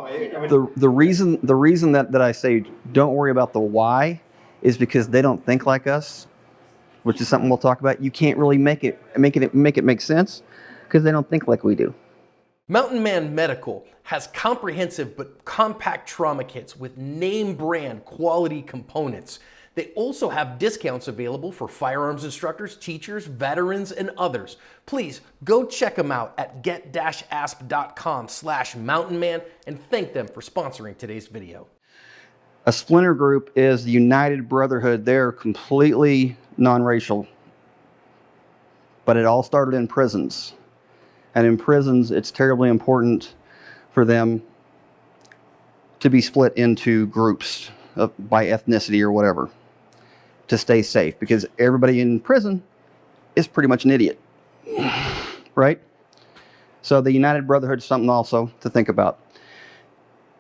The reason that I say don't worry about the why is because they don't think like us, which is something we'll talk about. You can't really make it make sense because they don't think like we do. Mountain Man Medical has comprehensive but compact trauma kits with name brand quality components. They also have discounts available for firearms instructors, teachers, veterans, and others. Please go check them out at get-asp.com/mountainman and thank them for sponsoring today's video. A splinter group is the United Brotherhood. They're completely non-racial, but it all started in prisons. And in prisons, it's terribly important for them to be split into groups by ethnicity or whatever to stay safe, because everybody in prison is pretty much an idiot, right? So the United Brotherhood is something also to think about.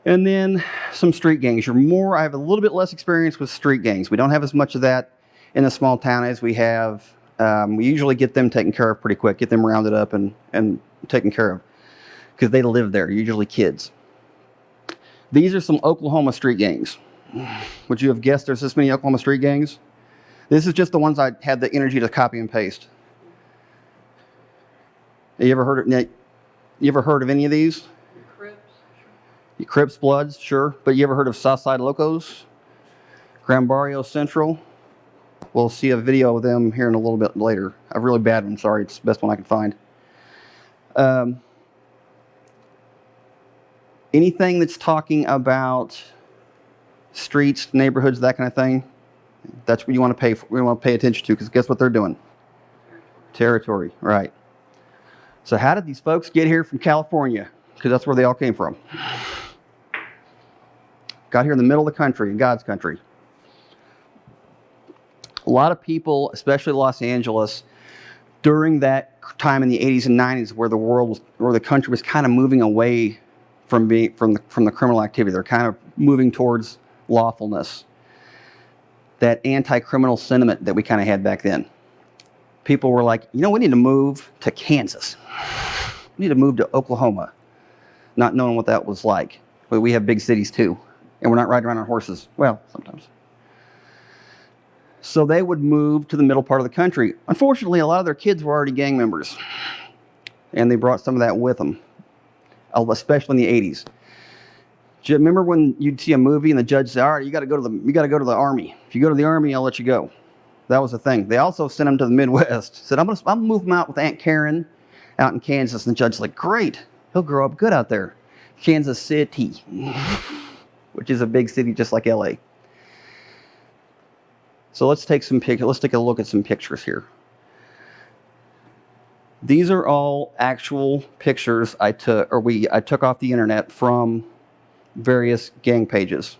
And then some street gangs. I have a little bit less experience with street gangs. We don't have as much of that in a small town as we have. We usually get them taken care of pretty quick, get them rounded up and taken care of, because they live there, usually kids. These are some Oklahoma street gangs. Would you have guessed there's this many Oklahoma street gangs? This is just the ones I had the energy to copy and paste. You ever heard of any of these? Crips, Bloods, sure. But you ever heard of Southside Locos? Gran Barrio Central? We'll see a video of them here in a little bit later. A really bad one, sorry. It's the best one I can find. Anything that's talking about streets, neighborhoods, that kind of thing, that's what you want to pay for. We want to pay attention to, because guess what they're doing? Territory, right. So how did these folks get here from California? Because that's where they all came from. Got here in the middle of the country, in God's country. A lot of people, especially Los Angeles, during that time in the 80s and 90s, where the country was kind of moving away from the criminal activity. They're kind of moving towards lawfulness. That anti-criminal sentiment that we kind of had back then. People were like, we need to move to Kansas. We need to move to Oklahoma. Not knowing what that was like. But we have big cities too. And we're not riding around on horses. Well, sometimes. So they would move to the middle part of the country. Unfortunately, a lot of their kids were already gang members. And they brought some of that with them. Especially in the 80s. Do you remember when you'd see a movie and the judge said, all right, you got to go to the Army. If you go to the Army, I'll let you go. That was the thing. They also sent them to the Midwest. Said, I'm gonna move them out with Aunt Karen out in Kansas. And the judge's like, great. He'll grow up good out there. Kansas City, which is a big city just like LA. So let's take a look at some pictures here. These are all actual pictures I took off the internet from various gang pages.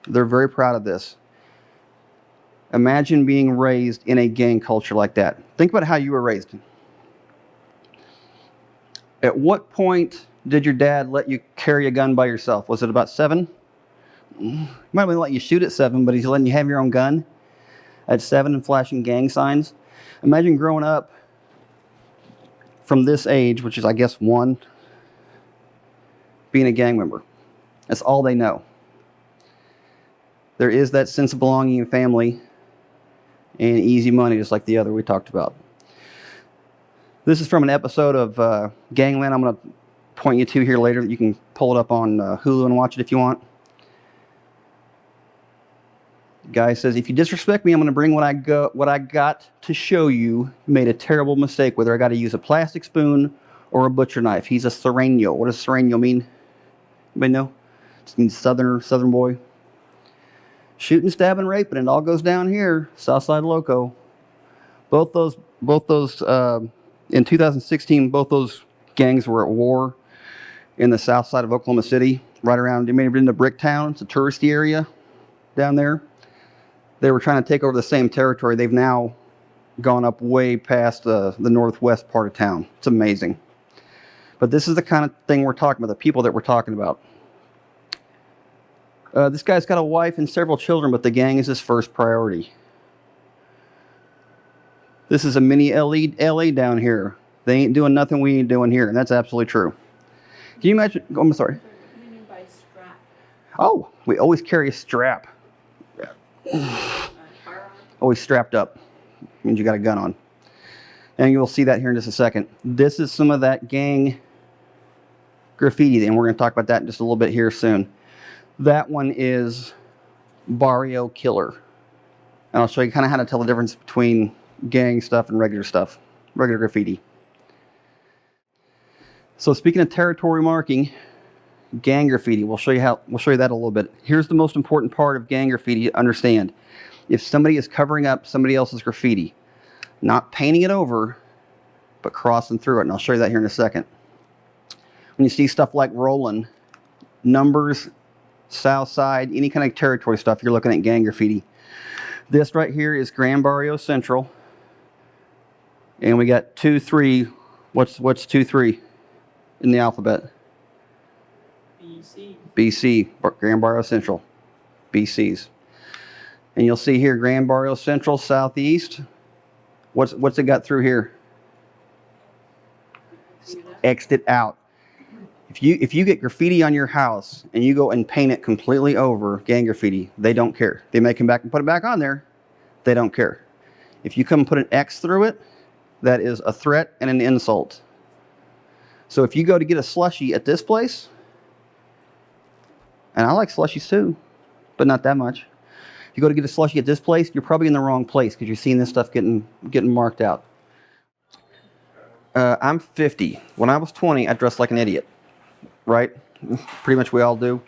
They're very proud of this. Imagine being raised in a gang culture like that. Think about how you were raised. At what point did your dad let you carry a gun by yourself? Was it about 7? He might have let you shoot at 7, but he's letting you have your own gun at 7 and flashing gang signs. Imagine growing up from this age, which is, I guess, 1, being a gang member. That's all they know. There is that sense of belonging in family and easy money, just like the other we talked about. This is from an episode of Gangland I'm going to point you to here later. You can pull it up on Hulu and watch it if you want. The guy says, if you disrespect me, I'm going to bring what I got to show you. You made a terrible mistake, whether I got to use a plastic spoon or a butcher knife. He's a Sereno. What does Sereno mean? Anybody know? It just means southern boy. Shooting, stabbing, raping, it all goes down here. Southside Loco. Both those in 2016, both those gangs were at war in the south side of Oklahoma City, right around, you may have been to Bricktown. It's a touristy area down there. They were trying to take over the same territory. They've now gone up way past the northwest part of town. It's amazing. But this is the kind of thing we're talking about, the people that we're talking about. This guy's got a wife and several children, but the gang is his first priority. This is a mini LA down here. They ain't doing nothing we ain't doing here, and that's absolutely true. Can you imagine? Oh, I'm sorry. What do you mean by strap? Oh, we always carry a strap. Firearm? Always strapped up. Means you got a gun on. And you'll see that here in just a second. This is some of that gang graffiti, and we're going to talk about that in just a little bit here soon. That one is Barrio Killer. And I'll show you kind of how to tell the difference between gang stuff and regular stuff, regular graffiti. So speaking of territory marking, gang graffiti, we'll show you that a little bit. Here's the most important part of gang graffiti to understand. If somebody is covering up somebody else's graffiti, not painting it over, but crossing through it. And I'll show you that here in a second. When you see stuff like rolling, numbers, south side, any kind of territory stuff, you're looking at gang graffiti. This right here is Gran Barrio Central. And we got 2-3. What's 2-3 in the alphabet? BC. BC, Gran Barrio Central, BCs. And you'll see here, Gran Barrio Central, southeast. What's it got through here? X'd it out. If you get graffiti on your house and you go and paint it completely over, gang graffiti, they don't care. They may come back and put it back on there. They don't care. If you come and put an X through it, that is a threat and an insult. So if you go to get a slushie at this place, and I like slushies too, but not that much. If you go to get a slushie at this place, you're probably in the wrong place because you're seeing this stuff getting marked out. I'm 50. When I was 20, I dressed like an idiot, right? Pretty much we all do.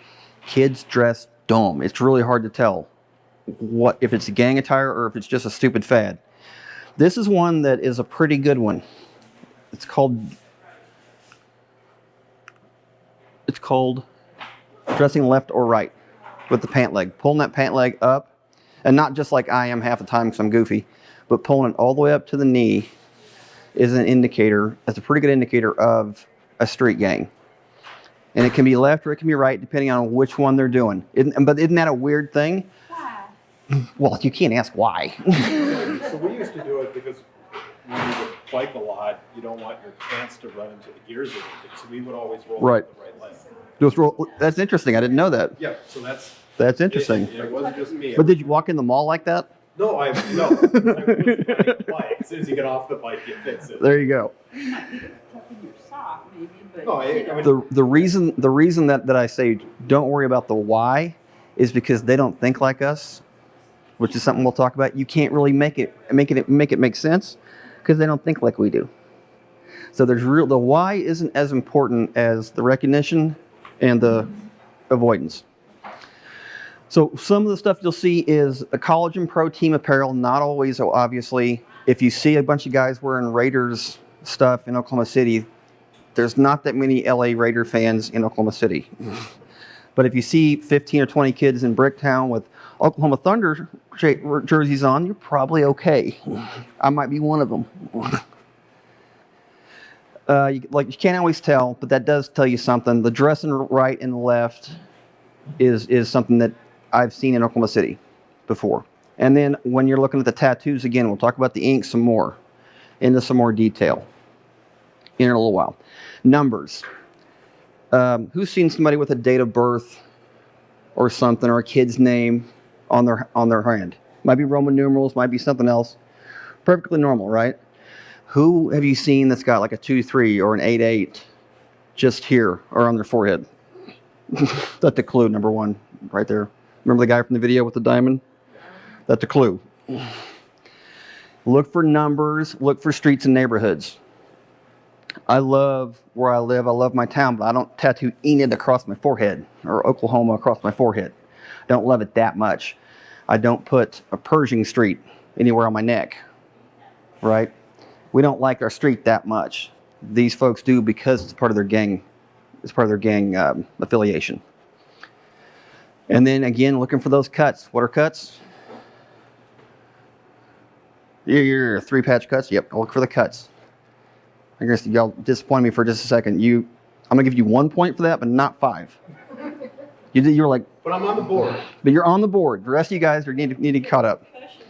Kids dress dumb. It's really hard to tell if it's a gang attire or if it's just a stupid fad. This is one that is a pretty good one. It's called dressing left or right with the pant leg. Pulling that pant leg up, and not just like I am half the time because I'm goofy, but pulling it all the way up to the knee is an indicator. That's a pretty good indicator of a street gang. And it can be left or it can be right depending on which one they're doing. But isn't that a weird thing? Why? Well, you can't ask why. So we used to do it because when you would bike a lot, you don't want your pants to run into the gears or anything. So we would always roll Right. with the right leg. That's interesting. I didn't know that. Yeah, so that's interesting. It wasn't just me. But did you walk in the mall like that? No, I was riding a bike. As soon as you get off the bike, you fix it. There you go. You might need to tuck in your sock, maybe, but No, you know. The reason that I say don't worry about the why is because they don't think like us, which is something we'll talk about. You can't really make it make sense because they don't think like we do. So the why isn't as important as the recognition and the avoidance. So some of the stuff you'll see is a college and pro team apparel, not always, obviously. If you see a bunch of guys wearing Raiders stuff in Oklahoma City, there's not that many LA Raider fans in Oklahoma City. But if you see 15 or 20 kids in Bricktown with Oklahoma Thunder jerseys on, you're probably okay. I might be one of them. You can't always tell, but that does tell you something. The dressing right and left is something that I've seen in Oklahoma City before. And then when you're looking at the tattoos, again, we'll talk about the ink some more, into some more detail in a little while. Numbers. Who's seen somebody with a date of birth or something, or a kid's name on their hand? Might be Roman numerals, might be something else. Perfectly normal, right? Who have you seen that's got like a 2-3 or an 8-8 just here or on their forehead? That's the clue, number one, right there. Remember the guy from the video with the diamond? That's a clue. Look for numbers, look for streets and neighborhoods. I love where I live, I love my town, but I don't tattoo Enid across my forehead or Oklahoma across my forehead. I don't love it that much. I don't put a Pershing Street anywhere on my neck, right? We don't like our street that much. These folks do because it's part of their gang. It's part of their gang affiliation. And then again, looking for those cuts. What are cuts? Your 3-patch cuts. Yep, I'll look for the cuts. I guess y'all disappointed me for just a second. I'm gonna give you 1 point for that, but not 5. You're like. But I'm on the board. But you're on the board. The rest of you guys need to get caught up. Especially